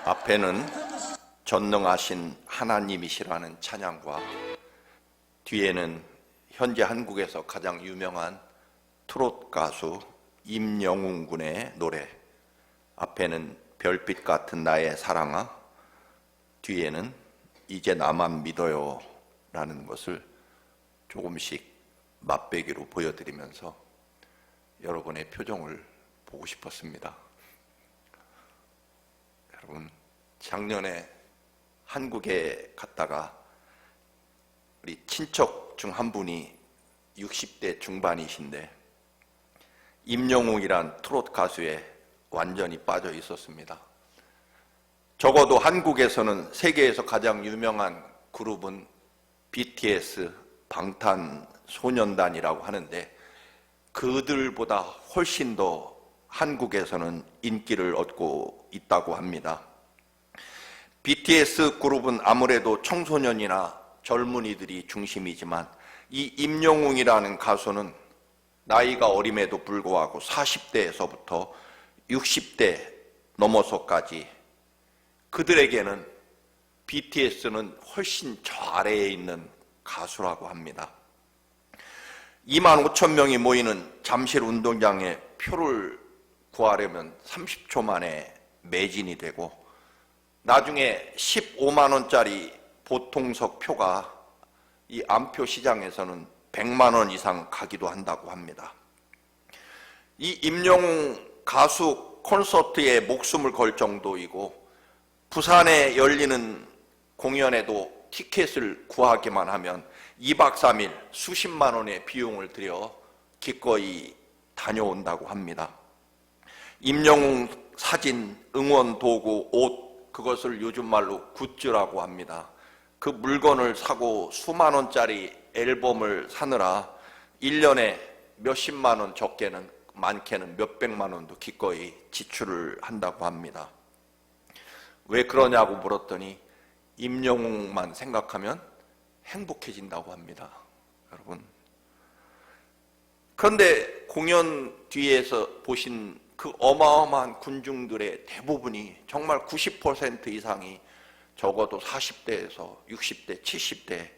앞에는 전능하신 하나님이시라는 찬양과 뒤에는 현재 한국에서 가장 유명한 트로트 가수 임영웅 군의 노래, 앞에는 별빛 같은 나의 사랑아, 뒤에는 이제 나만 믿어요 라는 것을 조금씩 맛배기로 보여드리면서 여러분의 표정을 보고 싶었습니다. 여러분, 작년에 한국에 갔다가 우리 친척 중 한 분이 60대 중반이신데 임영웅이란 트로트 가수에 완전히 빠져 있었습니다. 적어도 한국에서는 세계에서 가장 유명한 그룹은 BTS, 방탄소년단이라고 하는데 그들보다 훨씬 더 한국에서는 인기를 얻고 있다고 합니다. BTS 그룹은 아무래도 청소년이나 젊은이들이 중심이지만 이 임영웅이라는 가수는 나이가 어림에도 불구하고 40대에서부터 60대 넘어서까지 그들에게는 BTS는 훨씬 저 아래에 있는 가수라고 합니다. 25,000명이 모이는 잠실 운동장에 표를 구하려면 30초 만에 매진이 되고 나중에 15만 원짜리 보통석 표가 이 암표 시장에서는 100만 원 이상 가기도 한다고 합니다. 이 임영웅 가수 콘서트에 목숨을 걸 정도이고 부산에 열리는 공연에도 티켓을 구하기만 하면 2박 3일 수십만 원의 비용을 들여 기꺼이 다녀온다고 합니다. 임영웅 사진, 응원 도구, 옷, 그것을 요즘 말로 굿즈라고 합니다. 그 물건을 사고 수만 원짜리 앨범을 사느라 1년에 몇십만 원, 적게는 많게는 몇백만 원도 기꺼이 지출을 한다고 합니다. 왜 그러냐고 물었더니 임영웅만 생각하면 행복해진다고 합니다. 여러분, 그런데 공연 뒤에서 보신 그 어마어마한 군중들의 대부분이 정말 90% 이상이 적어도 40대에서 60대, 70대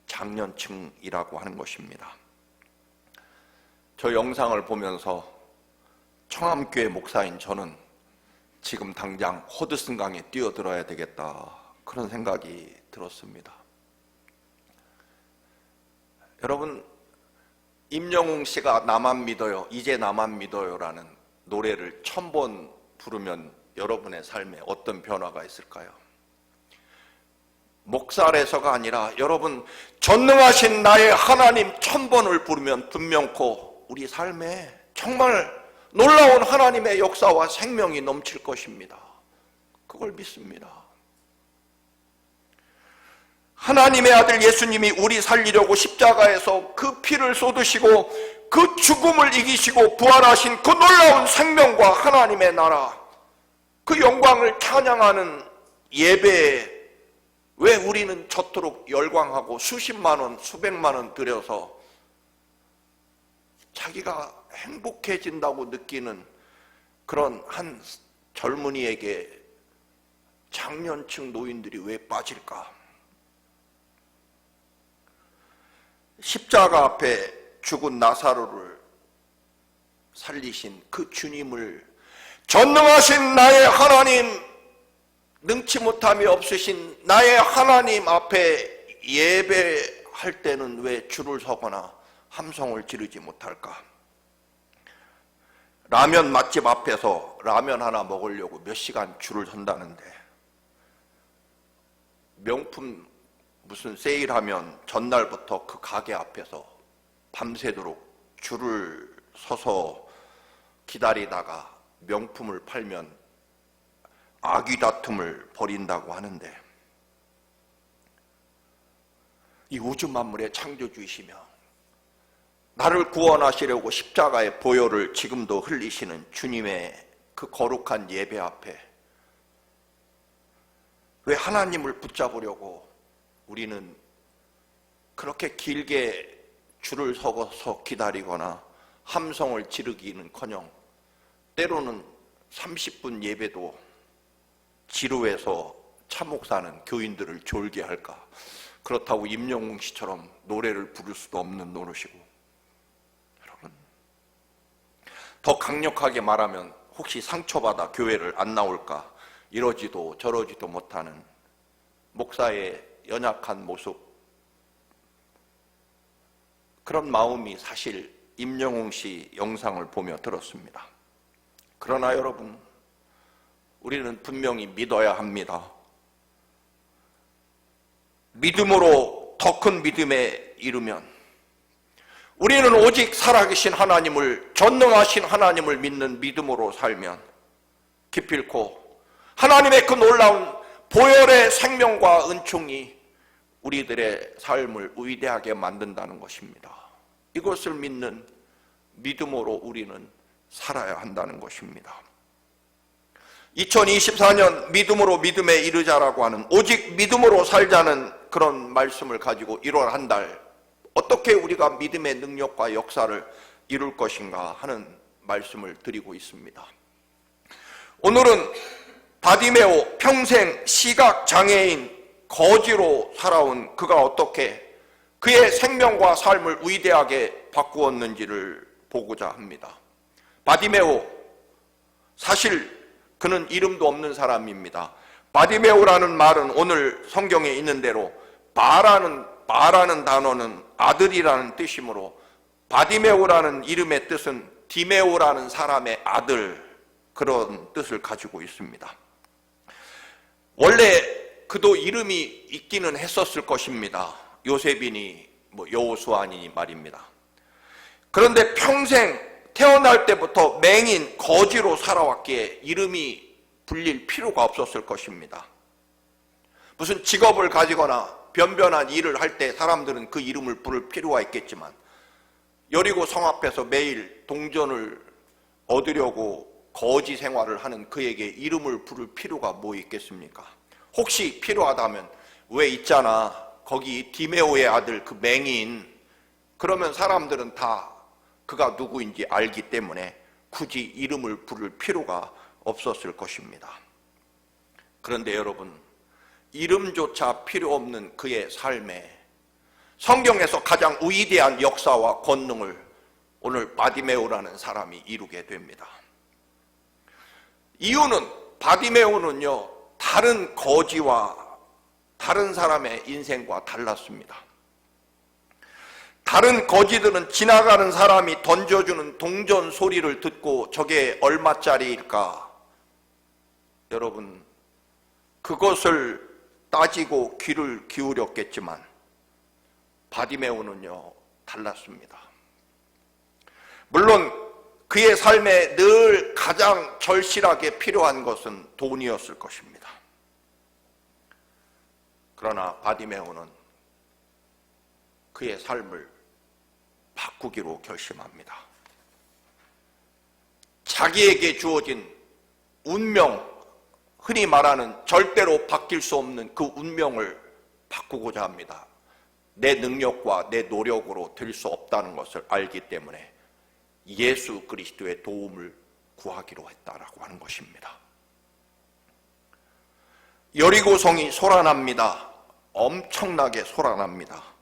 장년층이라고 하는 것입니다. 저 영상을 보면서 청암교회 목사인 저는 지금 당장 허드슨강에 뛰어들어야 되겠다, 그런 생각이 들었습니다. 여러분, 임영웅 씨가 나만 믿어요, 이제 나만 믿어요라는 노래를 1000번 부르면 여러분의 삶에 어떤 변화가 있을까요? 목살에서가 아니라 여러분, 전능하신 나의 하나님 1000번을 부르면 분명코 우리 삶에 정말 놀라운 하나님의 역사와 생명이 넘칠 것입니다. 그걸 믿습니다. 하나님의 아들 예수님이 우리 살리려고 십자가에서 그 피를 쏟으시고 그 죽음을 이기시고 부활하신 그 놀라운 생명과 하나님의 나라, 그 영광을 찬양하는 예배에 왜 우리는 저토록 열광하고 수십만 원, 수백만 원 들여서 자기가 행복해진다고 느끼는 그런 한 젊은이에게 장년층 노인들이 왜 빠질까? 십자가 앞에 죽은 나사로를 살리신 그 주님을 전능하신 나의 하나님, 능치 못함이 없으신 나의 하나님 앞에 예배할 때는 왜 줄을 서거나 함성을 지르지 못할까? 라면 맛집 앞에서 라면 하나 먹으려고 몇 시간 줄을 선다는데 명품 무슨 세일하면 전날부터 그 가게 앞에서 밤새도록 줄을 서서 기다리다가 명품을 팔면 아귀 다툼을 벌인다고 하는데, 이 우주 만물의 창조주이시며 나를 구원하시려고 십자가의 보혈을 지금도 흘리시는 주님의 그 거룩한 예배 앞에 왜 하나님을 붙잡으려고 우리는 그렇게 길게 줄을 서서 기다리거나 함성을 지르기는커녕 때로는 30분 예배도 지루해서 차 목사는 교인들을 졸게 할까? 그렇다고 임영웅 씨처럼 노래를 부를 수도 없는 노릇이고, 여러분, 더 강력하게 말하면 혹시 상처받아 교회를 안 나올까? 이러지도 저러지도 못하는 목사의 연약한 모습, 그런 마음이 사실 임영웅 씨 영상을 보며 들었습니다. 그러나 여러분, 우리는 분명히 믿어야 합니다. 믿음으로 더 큰 믿음에 이르면 우리는 오직 살아계신 하나님을, 전능하신 하나님을 믿는 믿음으로 살면 기필코 하나님의 그 놀라운 보혈의 생명과 은총이 우리들의 삶을 위대하게 만든다는 것입니다. 이것을 믿는 믿음으로 우리는 살아야 한다는 것입니다. 2024년 믿음으로 믿음에 이르자라고 하는, 오직 믿음으로 살자는 그런 말씀을 가지고 1월 한 달 어떻게 우리가 믿음의 능력과 역사를 이룰 것인가 하는 말씀을 드리고 있습니다. 오늘은 바디메오, 평생 시각장애인 거지로 살아온 그가 어떻게 그의 생명과 삶을 위대하게 바꾸었는지를 보고자 합니다. 바디메오, 사실 그는 이름도 없는 사람입니다. 바디메오라는 말은 오늘 성경에 있는 대로 바라는 단어는 아들이라는 뜻이므로 바디메오라는 이름의 뜻은 디메오라는 사람의 아들, 그런 뜻을 가지고 있습니다. 원래 그도 이름이 있기는 했었을 것입니다. 요셉이니 여호수아니 말입니다. 그런데 평생 태어날 때부터 맹인, 거지로 살아왔기에 이름이 불릴 필요가 없었을 것입니다. 무슨 직업을 가지거나 변변한 일을 할 때 사람들은 그 이름을 부를 필요가 있겠지만, 여리고 성 앞에서 매일 동전을 얻으려고 거지 생활을 하는 그에게 이름을 부를 필요가 뭐 있겠습니까? 혹시 필요하다면, 왜 있잖아, 거기 디메오의 아들 그 맹인, 그러면 사람들은 다 그가 누구인지 알기 때문에 굳이 이름을 부를 필요가 없었을 것입니다. 그런데 여러분, 이름조차 필요 없는 그의 삶에 성경에서 가장 위대한 역사와 권능을 오늘 바디메오라는 사람이 이루게 됩니다. 이유는, 바디메오는요, 다른 거지와 다른 사람의 인생과 달랐습니다. 다른 거지들은 지나가는 사람이 던져주는 동전 소리를 듣고 저게 얼마짜리일까? 여러분, 그것을 따지고 귀를 기울였겠지만 바디메오는요, 달랐습니다. 물론 그의 삶에 늘 가장 절실하게 필요한 것은 돈이었을 것입니다. 그러나 바디메오는 그의 삶을 바꾸기로 결심합니다. 자기에게 주어진 운명, 흔히 말하는 절대로 바뀔 수 없는 그 운명을 바꾸고자 합니다. 내 능력과 내 노력으로 될 수 없다는 것을 알기 때문에 예수 그리스도의 도움을 구하기로 했다라고 하는 것입니다. 여리고성이 소란합니다. 엄청나게 소란합니다.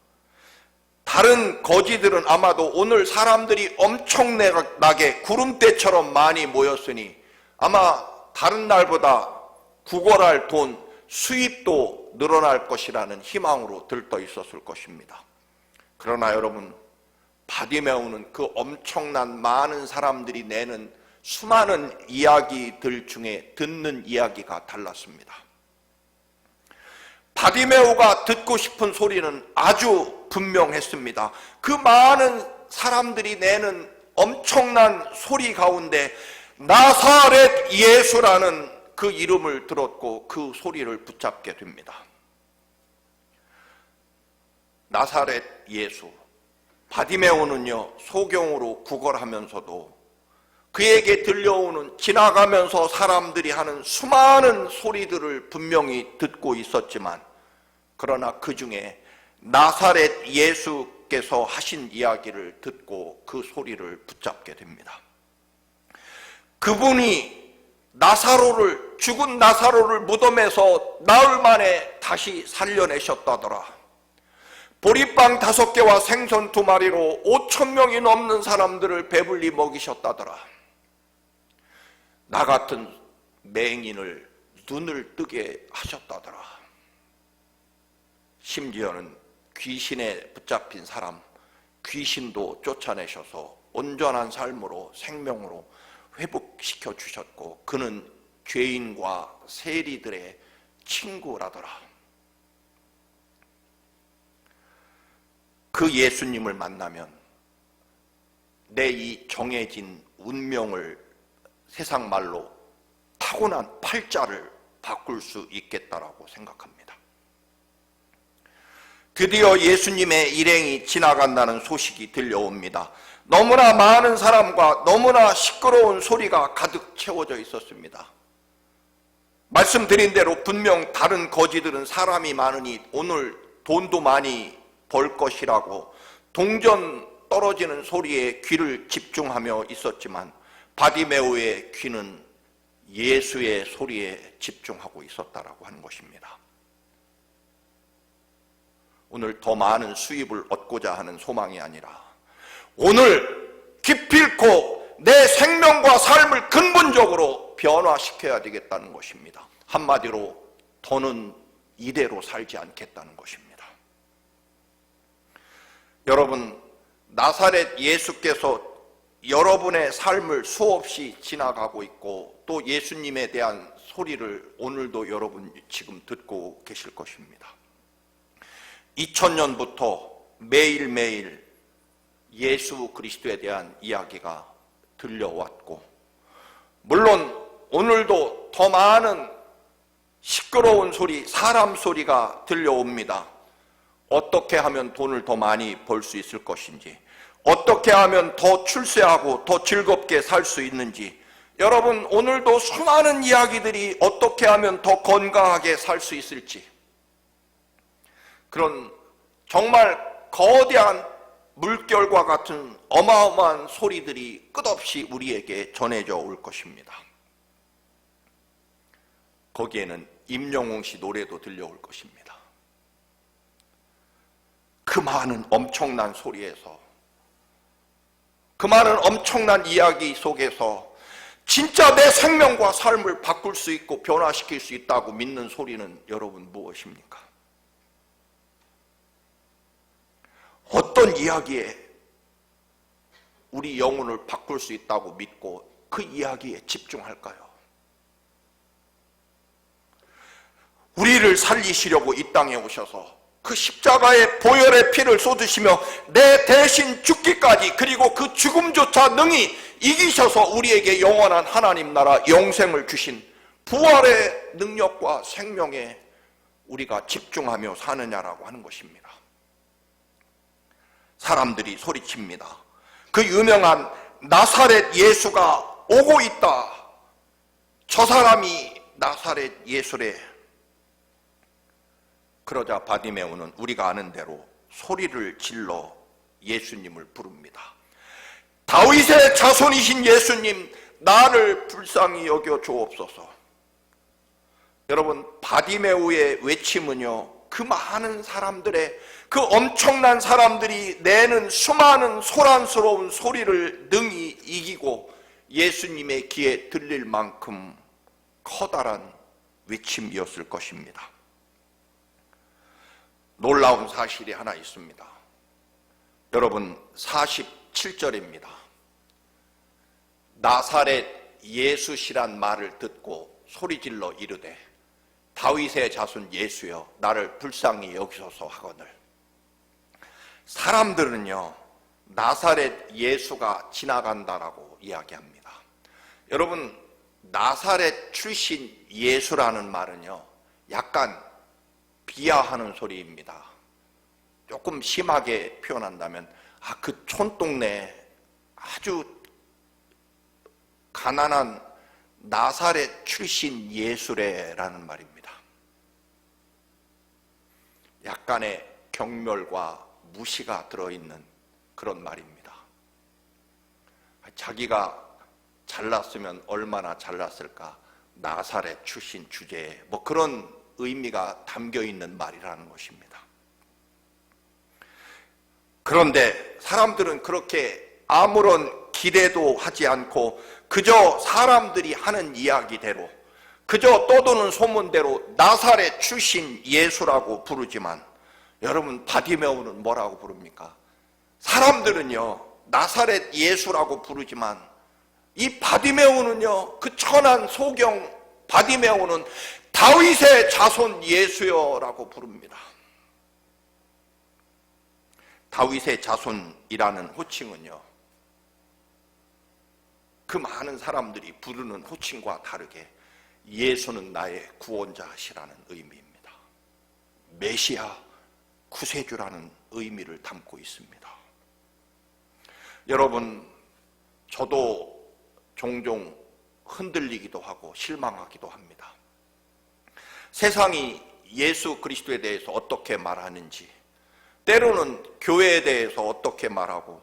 다른 거지들은 아마도 오늘 사람들이 엄청나게 구름대처럼 많이 모였으니 아마 다른 날보다 구걸할 돈, 수입도 늘어날 것이라는 희망으로 들떠 있었을 것입니다. 그러나 여러분, 바디메오는 그 엄청난 많은 사람들이 내는 수많은 이야기들 중에 듣는 이야기가 달랐습니다. 바디메오가 듣고 싶은 소리는 아주 분명했습니다. 그 많은 사람들이 내는 엄청난 소리 가운데 나사렛 예수라는 그 이름을 들었고 그 소리를 붙잡게 됩니다. 나사렛 예수. 바디메오는요, 소경으로 구걸하면서도 그에게 들려오는, 지나가면서 사람들이 하는 수많은 소리들을 분명히 듣고 있었지만, 그러나 그 중에 나사렛 예수께서 하신 이야기를 듣고 그 소리를 붙잡게 됩니다. 그분이 나사로를 죽은 나사로를 무덤에서 나흘 만에 다시 살려내셨다더라. 보리빵 5개와 생선 2마리로 5,000명이 넘는 사람들을 배불리 먹이셨다더라. 나 같은 맹인을 눈을 뜨게 하셨다더라. 심지어는 귀신에 붙잡힌 사람, 귀신도 쫓아내셔서 온전한 삶으로, 생명으로 회복시켜 주셨고, 그는 죄인과 세리들의 친구라더라. 그 예수님을 만나면 내 이 정해진 운명을, 세상 말로 타고난 팔자를 바꿀 수 있겠다라고 생각합니다. 드디어 예수님의 일행이 지나간다는 소식이 들려옵니다. 너무나 많은 사람과 너무나 시끄러운 소리가 가득 채워져 있었습니다. 말씀드린 대로 분명 다른 거지들은 사람이 많으니 오늘 돈도 많이 벌 것이라고 동전 떨어지는 소리에 귀를 집중하며 있었지만, 바디메오의 귀는 예수의 소리에 집중하고 있었다라고 하는 것입니다. 오늘 더 많은 수입을 얻고자 하는 소망이 아니라, 오늘 기필코 내 생명과 삶을 근본적으로 변화시켜야 되겠다는 것입니다. 한마디로 더는 이대로 살지 않겠다는 것입니다. 여러분, 나사렛 예수께서 여러분의 삶을 수없이 지나가고 있고, 또 예수님에 대한 소리를 오늘도 여러분 지금 듣고 계실 것입니다. 2000년부터 매일매일 예수 그리스도에 대한 이야기가 들려왔고, 물론 오늘도 더 많은 시끄러운 소리, 사람 소리가 들려옵니다. 어떻게 하면 돈을 더 많이 벌 수 있을 것인지, 어떻게 하면 더 출세하고 더 즐겁게 살 수 있는지, 여러분 오늘도 수많은 이야기들이 어떻게 하면 더 건강하게 살 수 있을지, 그런 정말 거대한 물결과 같은 어마어마한 소리들이 끝없이 우리에게 전해져 올 것입니다. 거기에는 임영웅 씨 노래도 들려올 것입니다. 그 많은 엄청난 소리에서, 그 많은 엄청난 이야기 속에서 진짜 내 생명과 삶을 바꿀 수 있고 변화시킬 수 있다고 믿는 소리는 여러분 무엇입니까? 어떤 이야기에 우리 영혼을 바꿀 수 있다고 믿고 그 이야기에 집중할까요? 우리를 살리시려고 이 땅에 오셔서 그 십자가의 보혈의 피를 쏟으시며 내 대신 죽기까지, 그리고 그 죽음조차 능히 이기셔서 우리에게 영원한 하나님 나라 영생을 주신 부활의 능력과 생명에 우리가 집중하며 사느냐라고 하는 것입니다. 사람들이 소리칩니다. 그 유명한 나사렛 예수가 오고 있다. 저 사람이 나사렛 예수래. 그러자 바디메오는 우리가 아는 대로 소리를 질러 예수님을 부릅니다. 다윗의 자손이신 예수님, 나를 불쌍히 여겨 주옵소서. 여러분, 바디메오의 외침은요, 그 많은 사람들의, 그 엄청난 사람들이 내는 수많은 소란스러운 소리를 능히 이기고 예수님의 귀에 들릴 만큼 커다란 외침이었을 것입니다. 놀라운 사실이 하나 있습니다. 여러분, 47절입니다. 나사렛 예수시란 말을 듣고 소리질러 이르되 다윗의 자손 예수여 나를 불쌍히 여기소서 하거늘. 사람들은요, 나사렛 예수가 지나간다라고 이야기합니다. 여러분, 나사렛 출신 예수라는 말은요, 약간 비하하는 소리입니다. 조금 심하게 표현한다면, 그 촌동네 아주 가난한 나사렛 출신 예수래라는 말입니다. 약간의 경멸과 무시가 들어있는 그런 말입니다. 자기가 잘났으면 얼마나 잘났을까, 나사렛 출신 주제에 그런 의미가 담겨 있는 말이라는 것입니다. 그런데 사람들은 그렇게 아무런 기대도 하지 않고 그저 사람들이 하는 이야기대로, 그저 떠도는 소문대로 나사렛 출신 예수라고 부르지만, 여러분, 바디메오는 뭐라고 부릅니까? 사람들은요 나사렛 예수라고 부르지만 이 바디메오는요, 그 천한 소경 바디메오는 다윗의 자손 예수여라고 부릅니다. 다윗의 자손이라는 호칭은요, 그 많은 사람들이 부르는 호칭과 다르게 예수는 나의 구원자시라는 의미입니다. 메시아, 구세주라는 의미를 담고 있습니다. 여러분, 저도 종종 흔들리기도 하고 실망하기도 합니다. 세상이 예수 그리스도에 대해서 어떻게 말하는지, 때로는 교회에 대해서 어떻게 말하고,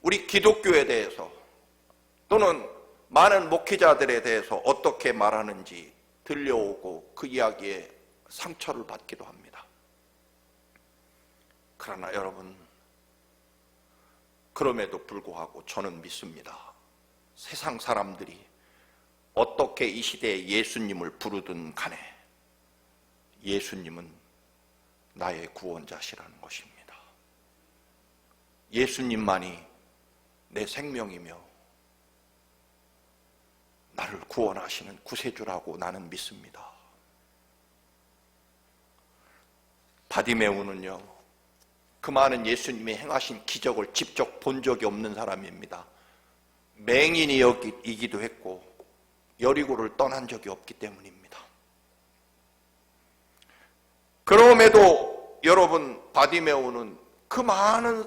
우리 기독교에 대해서 또는 많은 목회자들에 대해서 어떻게 말하는지 들려오고 그 이야기에 상처를 받기도 합니다. 그러나 여러분, 그럼에도 불구하고 저는 믿습니다. 세상 사람들이 어떻게 이 시대에 예수님을 부르든 간에 예수님은 나의 구원자시라는 것입니다. 예수님만이 내 생명이며 나를 구원하시는 구세주라고 나는 믿습니다. 바디메오는요, 그 많은 예수님이 행하신 기적을 직접 본 적이 없는 사람입니다. 맹인이기도 했고 여리고를 떠난 적이 없기 때문입니다. 그럼에도 여러분, 바디메오는 그 많은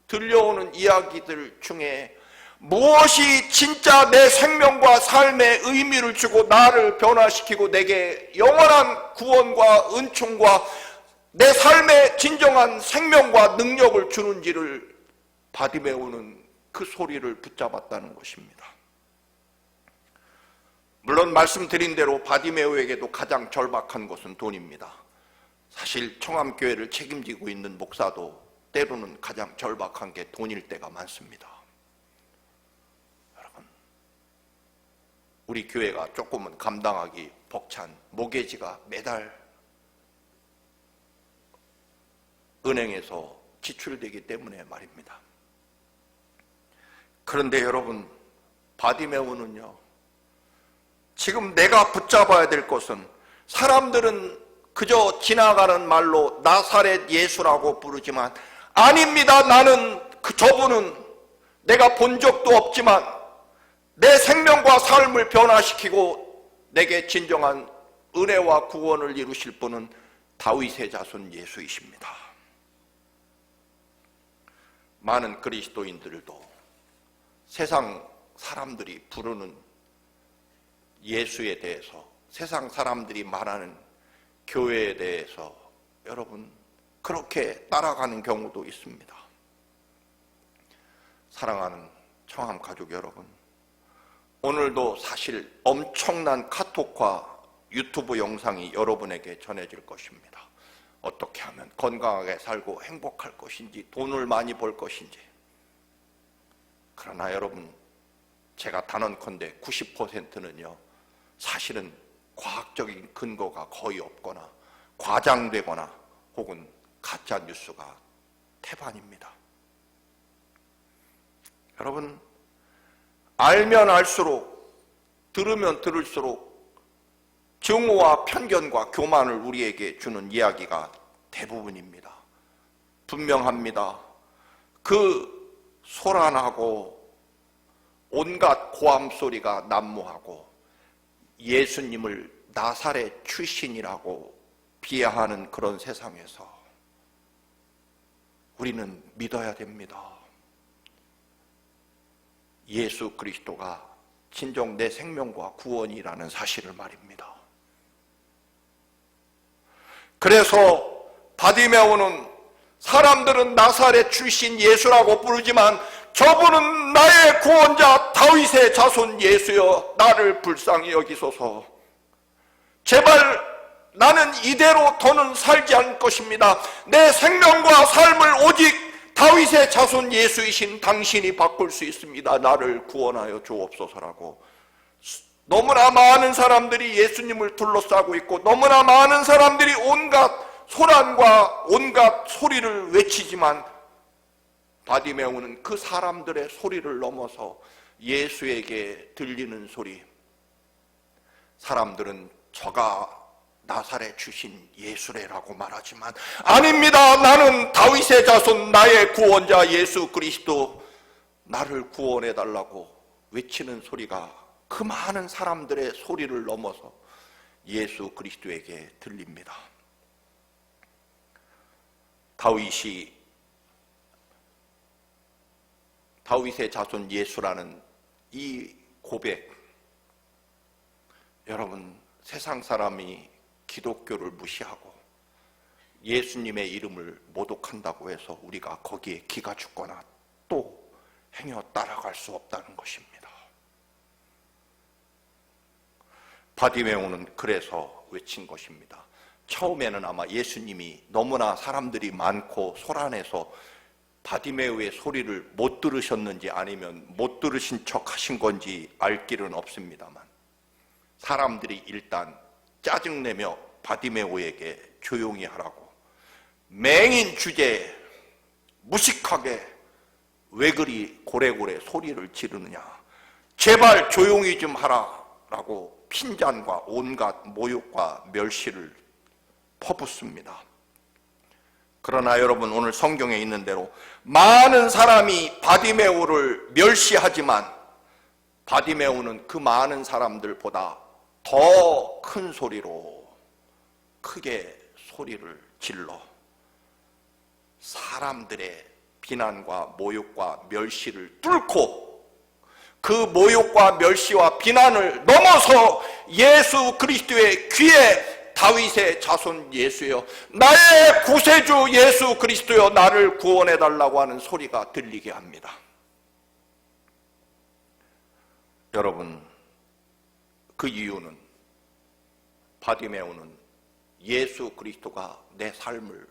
들려오는 이야기들 중에 무엇이 진짜 내 생명과 삶에 의미를 주고 나를 변화시키고 내게 영원한 구원과 은총과 내 삶에 진정한 생명과 능력을 주는지를 바디메오는 그 소리를 붙잡았다는 것입니다. 물론 말씀드린 대로 바디메오에게도 가장 절박한 것은 돈입니다. 사실 청암교회를 책임지고 있는 목사도 때로는 가장 절박한 게 돈일 때가 많습니다. 여러분, 우리 교회가 조금은 감당하기 벅찬 모계지가 매달 은행에서 지출되기 때문에 말입니다. 그런데 여러분, 바디메오는요, 지금 내가 붙잡아야 될 것은, 사람들은 그저 지나가는 말로 나사렛 예수라고 부르지만 아닙니다. 나는 저분은 내가 본 적도 없지만 내 생명과 삶을 변화시키고 내게 진정한 은혜와 구원을 이루실 분은 다윗의 자손 예수이십니다. 많은 그리스도인들도 세상 사람들이 부르는 예수에 대해서, 세상 사람들이 말하는 교회에 대해서 여러분 그렇게 따라가는 경우도 있습니다. 사랑하는 청암 가족 여러분, 오늘도 사실 엄청난 카톡과 유튜브 영상이 여러분에게 전해질 것입니다. 어떻게 하면 건강하게 살고 행복할 것인지, 돈을 많이 벌 것인지. 그러나 여러분, 제가 단언컨대 90%는요 사실은 과학적인 근거가 거의 없거나 과장되거나 혹은 가짜 뉴스가 태반입니다. 여러분, 알면 알수록, 들으면 들을수록 증오와 편견과 교만을 우리에게 주는 이야기가 대부분입니다. 분명합니다. 그 소란하고 온갖 고함 소리가 난무하고 예수님을 나사렛 출신이라고 비하하는 그런 세상에서 우리는 믿어야 됩니다. 예수 그리스도가 진정 내 생명과 구원이라는 사실을 말입니다. 그래서 바디메오는 사람들은 나사렛 출신 예수라고 부르지만 저분은 나의 구원자 다윗의 자손 예수여 나를 불쌍히 여기소서, 나는 이대로 더는 살지 않을 것입니다. 내 생명과 삶을 오직 다윗의 자손 예수이신 당신이 바꿀 수 있습니다. 나를 구원하여 주옵소서라고. 너무나 많은 사람들이 예수님을 둘러싸고 있고 너무나 많은 사람들이 온갖 소란과 온갖 소리를 외치지만 바디메오는 그 사람들의 소리를 넘어서 예수에게 들리는 소리, 사람들은 저가 나사렛 주신 예수래라고 말하지만 아닙니다. 나는 다윗의 자손 나의 구원자 예수 그리스도, 나를 구원해달라고 외치는 소리가 그 많은 사람들의 소리를 넘어서 예수 그리스도에게 들립니다. 다윗의 자손 예수라는 이 고백, 여러분, 세상 사람이 기독교를 무시하고 예수님의 이름을 모독한다고 해서 우리가 거기에 기가 죽거나 또 행여 따라갈 수 없다는 것입니다. 바디메오는 그래서 외친 것입니다. 처음에는 아마 예수님이 너무나 사람들이 많고 소란해서 바디메오의 소리를 못 들으셨는지 아니면 못 들으신 척 하신 건지 알 길은 없습니다만 사람들이 일단 짜증내며 바디메오에게 조용히 하라고, 맹인 주제에 무식하게 왜 그리 고래고래 소리를 지르느냐, 제발 조용히 좀 하라 라고 핀잔과 온갖 모욕과 멸시를 퍼붓습니다. 그러나 여러분, 오늘 성경에 있는 대로 많은 사람이 바디메오를 멸시하지만 바디메오는 그 많은 사람들보다 더 큰 소리로 크게 소리를 질러 사람들의 비난과 모욕과 멸시를 뚫고 그 모욕과 멸시와 비난을 넘어서 예수 그리스도의 귀에 다윗의 자손 예수여, 나의 구세주 예수 그리스도여, 나를 구원해달라고 하는 소리가 들리게 합니다. 여러분, 그 이유는 바디메오는 예수 그리스도가 내 삶을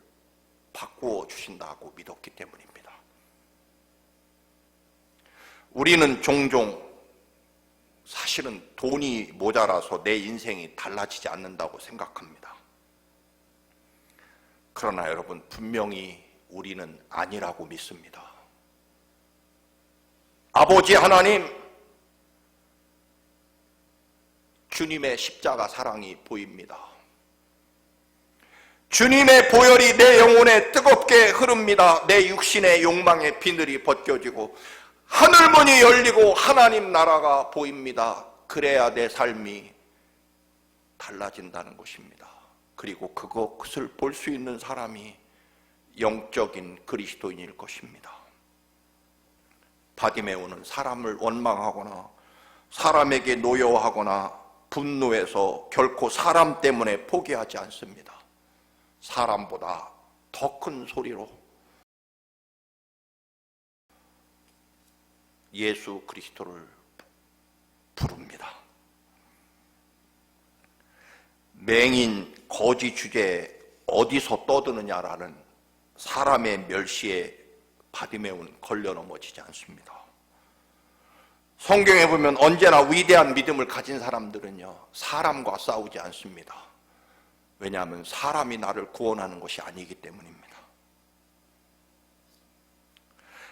바꾸어 주신다고 믿었기 때문입니다. 우리는 종종 사실은 돈이 모자라서 내 인생이 달라지지 않는다고 생각합니다. 그러나 여러분, 분명히 우리는 아니라고 믿습니다. 아버지 하나님, 주님의 십자가 사랑이 보입니다. 주님의 보혈이 내 영혼에 뜨겁게 흐릅니다. 내 육신의 욕망의 비늘이 벗겨지고 하늘문이 열리고 하나님 나라가 보입니다. 그래야 내 삶이 달라진다는 것입니다. 그리고 그것을 볼 수 있는 사람이 영적인 그리스도인일 것입니다. 바디메오는 사람을 원망하거나 사람에게 노여워하거나 분노해서 결코 사람 때문에 포기하지 않습니다. 사람보다 더 큰 소리로 예수 그리스도를 부릅니다. 맹인 거지 주제에 어디서 떠드느냐라는 사람의 멸시에 바디메오는 걸려 넘어지지 않습니다. 성경에 보면 언제나 위대한 믿음을 가진 사람들은요, 사람과 싸우지 않습니다. 왜냐하면 사람이 나를 구원하는 것이 아니기 때문입니다.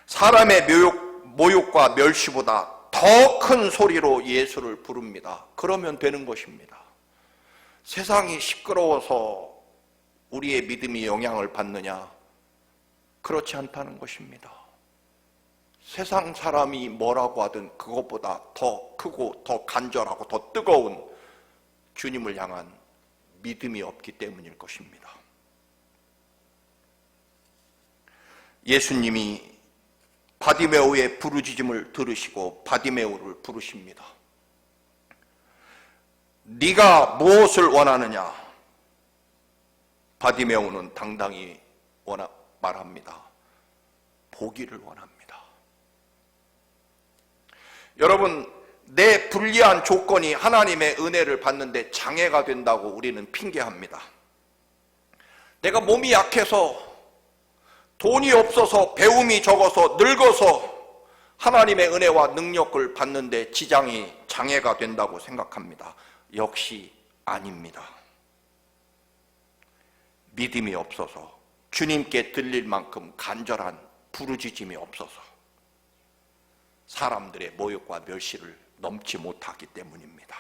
사람의 모욕과 멸시보다 더 큰 소리로 예수를 부릅니다. 그러면 되는 것입니다. 세상이 시끄러워서 우리의 믿음이 영향을 받느냐? 그렇지 않다는 것입니다. 세상 사람이 뭐라고 하든 그것보다 더 크고 더 간절하고 더 뜨거운 주님을 향한 믿음이 없기 때문일 것입니다. 예수님이 바디메오의 부르짖음을 들으시고 바디메오를 부르십니다. 네가 무엇을 원하느냐? 바디메오는 당당히 말합니다. 보기를 원합니다. 여러분, 내 불리한 조건이 하나님의 은혜를 받는데 장애가 된다고 우리는 핑계합니다. 내가 몸이 약해서, 돈이 없어서, 배움이 적어서, 늙어서 하나님의 은혜와 능력을 받는데 장애가 된다고 생각합니다. 역시 아닙니다. 믿음이 없어서, 주님께 들릴 만큼 간절한 부르짖음이 없어서 사람들의 모욕과 멸시를 넘지 못하기 때문입니다.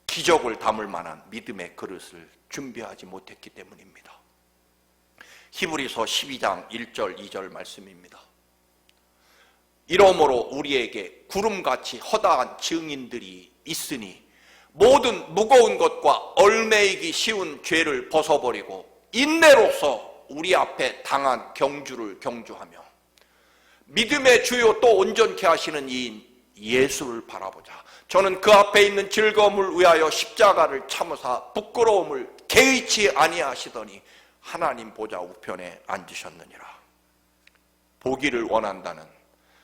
기적을 담을 만한 믿음의 그릇을 준비하지 못했기 때문입니다. 히브리서 12장 1절 2절 말씀입니다. 이러므로 우리에게 구름같이 허다한 증인들이 있으니 모든 무거운 것과 얽매이기 쉬운 죄를 벗어버리고 인내로서 우리 앞에 당한 경주를 경주하며 믿음의 주요 또 온전케 하시는 이인 예수를 바라보자. 저는 그 앞에 있는 즐거움을 위하여 십자가를 참으사 부끄러움을 개의치 아니하시더니 하나님 보좌 우편에 앉으셨느니라. 보기를 원한다는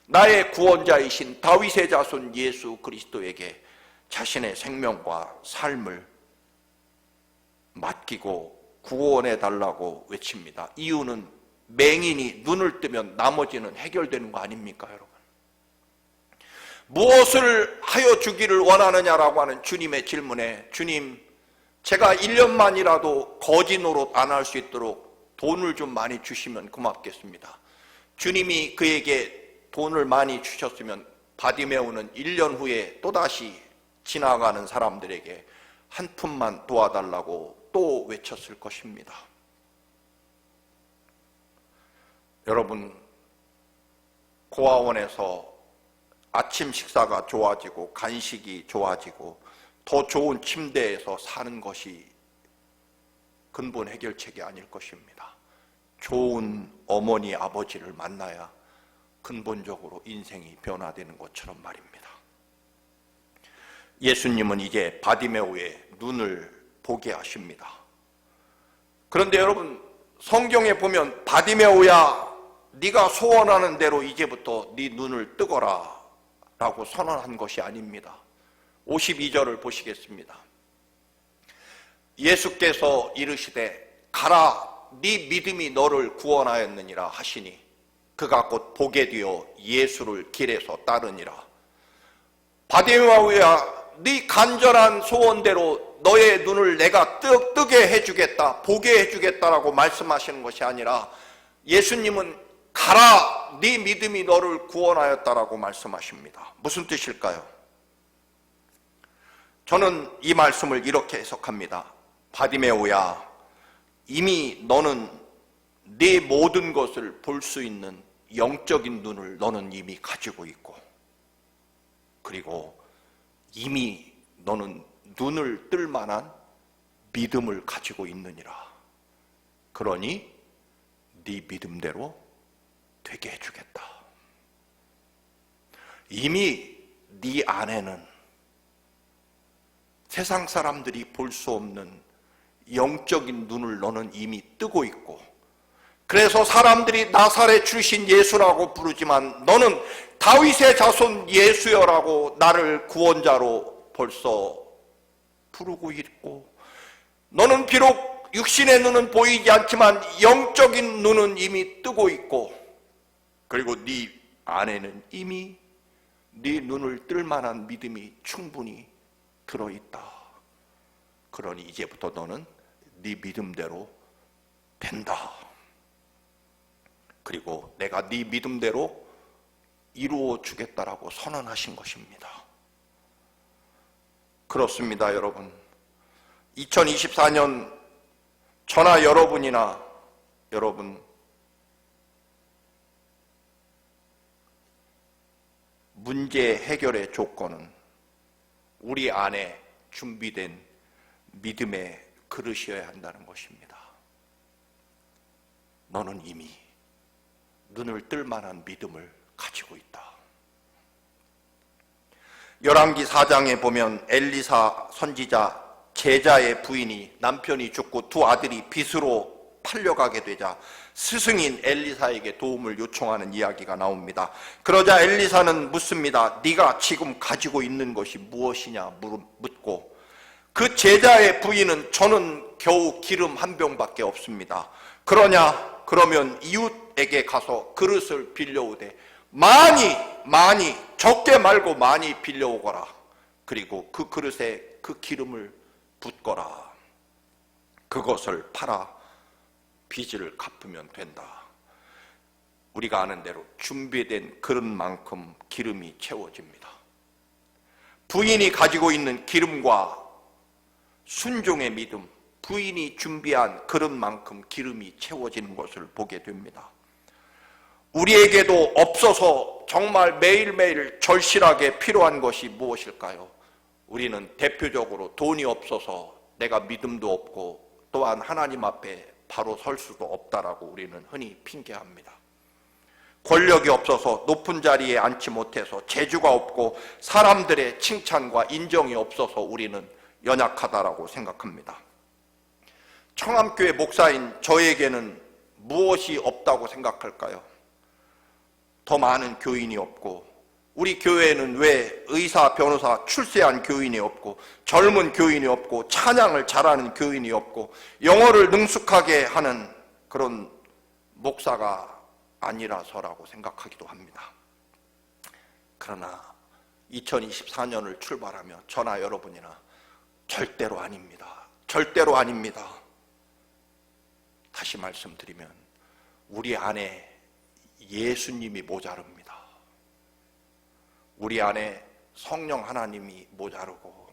나의 구원자이신 다윗의 자손 예수 그리스도에게 자신의 생명과 삶을 맡기고 구원해 달라고 외칩니다. 이유는 맹인이 눈을 뜨면 나머지는 해결되는 거 아닙니까, 여러분? 무엇을 하여 주기를 원하느냐라고 하는 주님의 질문에, 주님, 제가 1년만이라도 거지 노릇 안 할 수 있도록 돈을 좀 많이 주시면 고맙겠습니다. 주님이 그에게 돈을 많이 주셨으면 바디메오는 1년 후에 또다시 지나가는 사람들에게 한 푼만 도와달라고 또 외쳤을 것입니다. 여러분, 고아원에서 아침 식사가 좋아지고 간식이 좋아지고 더 좋은 침대에서 사는 것이 근본 해결책이 아닐 것입니다. 좋은 어머니, 아버지를 만나야 근본적으로 인생이 변화되는 것처럼 말입니다. 예수님은 이제 바디메오의 눈을 보게 하십니다. 그런데 여러분, 성경에 보면 바디메오야, 네가 소원하는 대로 이제부터 네 눈을 뜨거라 라고 선언한 것이 아닙니다. 52절을 보시겠습니다. 예수께서 이르시되 가라, 네 믿음이 너를 구원하였느니라 하시니 그가 곧 보게 되어 예수를 길에서 따르니라. 바디메오야, 네 간절한 소원대로 너의 눈을 내가 뜨게 해주겠다, 보게 해주겠다라고 말씀하시는 것이 아니라 예수님은 가라, 네 믿음이 너를 구원하였다라고 말씀하십니다. 무슨 뜻일까요? 저는 이 말씀을 이렇게 해석합니다. 바디메오야, 이미 너는 네 모든 것을 볼 수 있는 영적인 눈을 너는 이미 가지고 있고, 그리고 이미 너는 눈을 뜰 만한 믿음을 가지고 있느니라. 그러니 네 믿음대로 되게 해주겠다. 이미 네 안에는 세상 사람들이 볼 수 없는 영적인 눈을 너는 이미 뜨고 있고, 그래서 사람들이 나사렛 출신 예수라고 부르지만 너는 다윗의 자손 예수여라고 나를 구원자로 벌써 부르고 있고, 너는 비록 육신의 눈은 보이지 않지만 영적인 눈은 이미 뜨고 있고, 그리고 네 안에는 이미 네 눈을 뜰 만한 믿음이 충분히 들어있다. 그러니 이제부터 너는 네 믿음대로 된다. 그리고 내가 네 믿음대로 이루어 주겠다라고 선언하신 것입니다. 그렇습니다, 여러분. 2024년 저나 여러분이나 여러분 문제 해결의 조건은 우리 안에 준비된 믿음의 그릇이어야 한다는 것입니다. 너는 이미 눈을 뜰 만한 믿음을 가지고 있다. 열왕기 4장에 보면 엘리사 선지자 제자의 부인이 남편이 죽고 두 아들이 빚으로 팔려가게 되자 스승인 엘리사에게 도움을 요청하는 이야기가 나옵니다. 그러자 엘리사는 묻습니다. 네가 지금 가지고 있는 것이 무엇이냐 묻고, 그 제자의 부인은 저는 겨우 기름 한 병밖에 없습니다. 그러면 이웃에게 가서 그릇을 빌려오되 많이 적게 말고 많이 빌려오거라. 그리고 그 그릇에 그 기름을 붓거라. 그것을 팔아 빚을 갚으면 된다. 우리가 아는 대로 준비된 그릇만큼 기름이 채워집니다. 부인이 가지고 있는 기름과 순종의 믿음, 부인이 준비한 그릇만큼 기름이 채워지는 것을 보게 됩니다. 우리에게도 없어서 정말 매일매일 절실하게 필요한 것이 무엇일까요? 우리는 대표적으로 돈이 없어서 내가 믿음도 없고 또한 하나님 앞에 바로 설 수도 없다라고 우리는 흔히 핑계합니다. 권력이 없어서 높은 자리에 앉지 못해서 재주가 없고 사람들의 칭찬과 인정이 없어서 우리는 연약하다라고 생각합니다. 청암교회 목사인 저에게는 무엇이 없다고 생각할까요? 더 많은 교인이 없고, 우리 교회에는 왜 의사, 변호사 출세한 교인이 없고, 젊은 교인이 없고, 찬양을 잘하는 교인이 없고, 영어를 능숙하게 하는 그런 목사가 아니라서라고 생각하기도 합니다. 그러나 2024년을 출발하며 저나 여러분이나 절대로 아닙니다. 절대로 아닙니다. 다시 말씀드리면 우리 안에 예수님이 모자릅니다. 우리 안에 성령 하나님이 모자르고,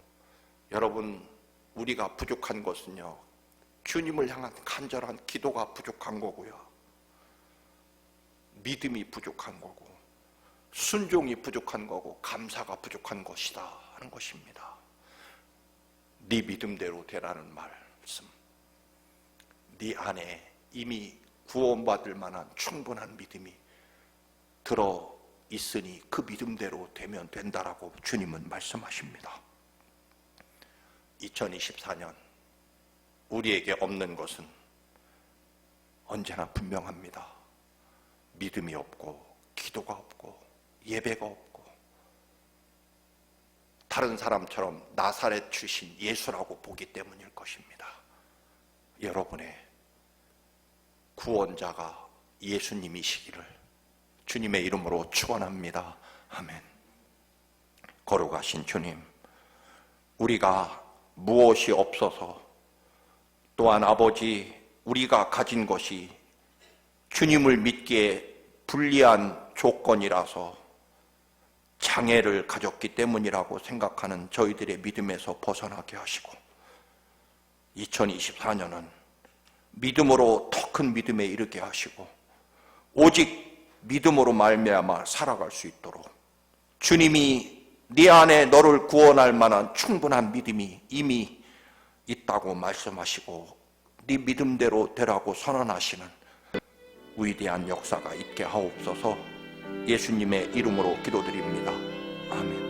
여러분, 우리가 부족한 것은요, 주님을 향한 간절한 기도가 부족한 거고요, 믿음이 부족한 거고, 순종이 부족한 거고, 감사가 부족한 것이다 하는 것입니다. 네 믿음대로 되라는 말씀, 네 안에 이미 구원받을 만한 충분한 믿음이 들어 있으니 그 믿음대로 되면 된다라고 주님은 말씀하십니다. 2024년 우리에게 없는 것은 언제나 분명합니다. 믿음이 없고, 기도가 없고, 예배가 없고, 다른 사람처럼 나사렛 출신 예수라고 보기 때문일 것입니다. 여러분의 구원자가 예수님이시기를 주님의 이름으로 축원합니다. 아멘. 거룩하신 주님, 우리가 무엇이 없어서, 또한 아버지 우리가 가진 것이 주님을 믿기에 불리한 조건이라서 장애를 가졌기 때문이라고 생각하는 저희들의 믿음에서 벗어나게 하시고, 2024년은 믿음으로 더 큰 믿음에 이르게 하시고, 오직 믿음으로 말미암아 살아갈 수 있도록 주님이 네 안에 너를 구원할 만한 충분한 믿음이 이미 있다고 말씀하시고 네 믿음대로 되라고 선언하시는 위대한 역사가 있게 하옵소서. 예수님의 이름으로 기도드립니다. 아멘.